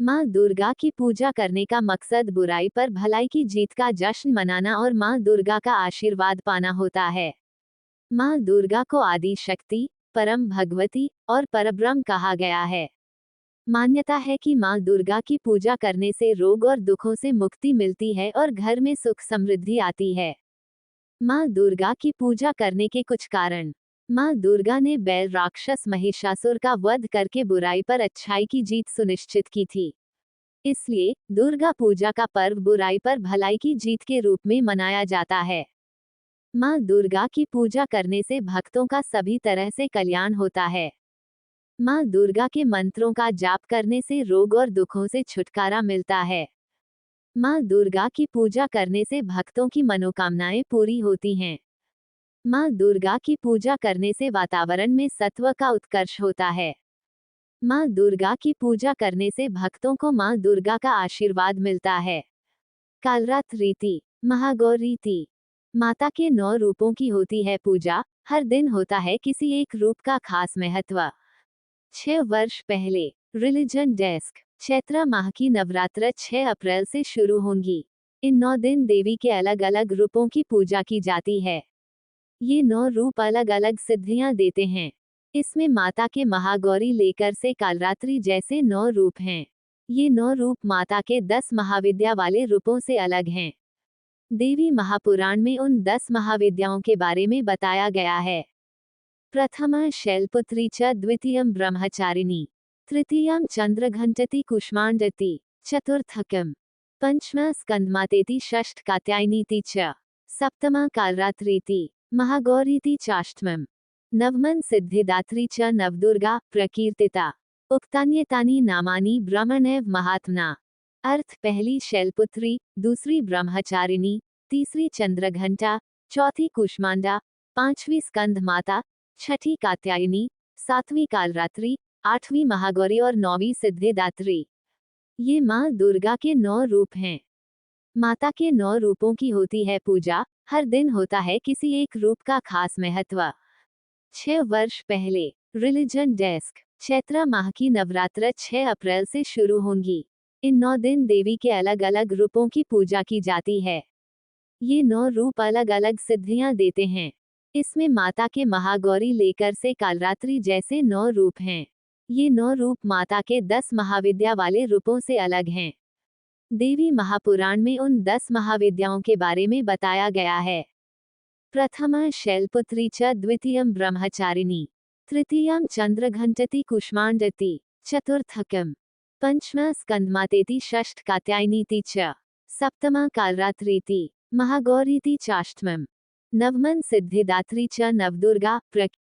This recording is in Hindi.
माँ दुर्गा की पूजा करने का मकसद बुराई पर भलाई की जीत का जश्न मनाना और माँ दुर्गा का आशीर्वाद पाना होता है। माँ दुर्गा को आदि शक्ति, परम भगवती और परब्रह्म कहा गया है। मान्यता है कि माँ दुर्गा की पूजा करने से रोग और दुखों से मुक्ति मिलती है और घर में सुख समृद्धि आती है। माँ दुर्गा की पूजा करने के कुछ कारण। माँ दुर्गा ने बैल राक्षस महिषासुर का वध करके बुराई पर अच्छाई की जीत सुनिश्चित की थी। इसलिए दुर्गा पूजा का पर्व बुराई पर भलाई की जीत के रूप में मनाया जाता है। माँ दुर्गा की पूजा करने से भक्तों का सभी तरह से कल्याण होता है। माँ दुर्गा के मंत्रों का जाप करने से रोग और दुखों से छुटकारा मिलता है। माँ दुर्गा की पूजा करने से भक्तों की मनोकामनाएं पूरी होती हैं। माँ दुर्गा की पूजा करने से वातावरण में सत्व का उत्कर्ष होता है। माँ दुर्गा की पूजा करने से भक्तों को माँ दुर्गा का आशीर्वाद मिलता है। कालरात रीति। महागौर रीति। माता के 9 रूपों की होती है पूजा। हर दिन होता है किसी एक रूप का खास महत्व। 6 वर्ष पहले। Religion desk. चैत्र माह की नवरात्र 6 अप्रैल से शुरू होंगी। इन 9 दिन देवी के अलग अलग रूपों की पूजा की जाती है। ये 9 रूप अलग अलग सिद्धियां देते हैं। इसमें माता के महागौरी लेकर से कालरात्रि जैसे 9 रूप हैं। ये 9 रूप माता के 10 महाविद्या वाले रूपों से अलग हैं। देवी महापुराण में उन 10 महाविद्याओं के बारे में बताया गया है। प्रथमा शैलपुत्री च द्वितीयं ब्रह्मचारिणी, तृतीयं चंद्रघंटति कुष्मांडति, चतुर्थकं पंचमा स्कंदमातेति, षष्ठ कात्यायनीति च, सप्तमा कालरात्रीति, महागौरीति चाष्टमम्, नवमं सिद्धिदात्री च नवदुर्गा प्रकीर्तिता। उक्तान्येतानि नामानि ब्रह्मणैव महात्मना। अर्थ। पहली शैलपुत्री, दूसरी ब्रह्मचारिणी, तीसरी चंद्रघंटा, चौथी कुष्मांडा, पांचवी स्कंद माता, छठी कात्यायनी, सातवीं कालरात्रि, आठवीं महागौरी और 9वीं सिद्धिदात्री। ये माँ दुर्गा के 9 रूप हैं। माता के 9 रूपों की होती है पूजा। हर दिन होता है किसी एक रूप का खास महत्व। 6 वर्ष पहले। Religion desk. चैत्र माह की नवरात्र 6 अप्रैल से शुरू होंगी। इन 9 दिन देवी के अलग अलग रूपों की पूजा की जाती है। ये 9 रूप अलग अलग सिद्धियां देते हैं। इसमें माता के महागौरी लेकर से कालरात्रि जैसे 9 रूप हैं। ये 9 रूप माता के 10 महाविद्या वाले रूपों से अलग हैं। देवी महापुराण में उन 10 महाविद्याओं के बारे में बताया गया है। प्रथमा शैलपुत्री च द्वितीयं ब्रह्मचारिणी, तृतीयं चंद्रघंटति कुष्मांडति, चतुर्थकं पंचमा स्कंदमातेति, षष्ठ कात्यायनीति च, सप्तमा कालरात्रीति, महागौरीति चाष्टमम्, नवमं सिद्धिदात्री च नवदुर्गा प्रकीर्तिता।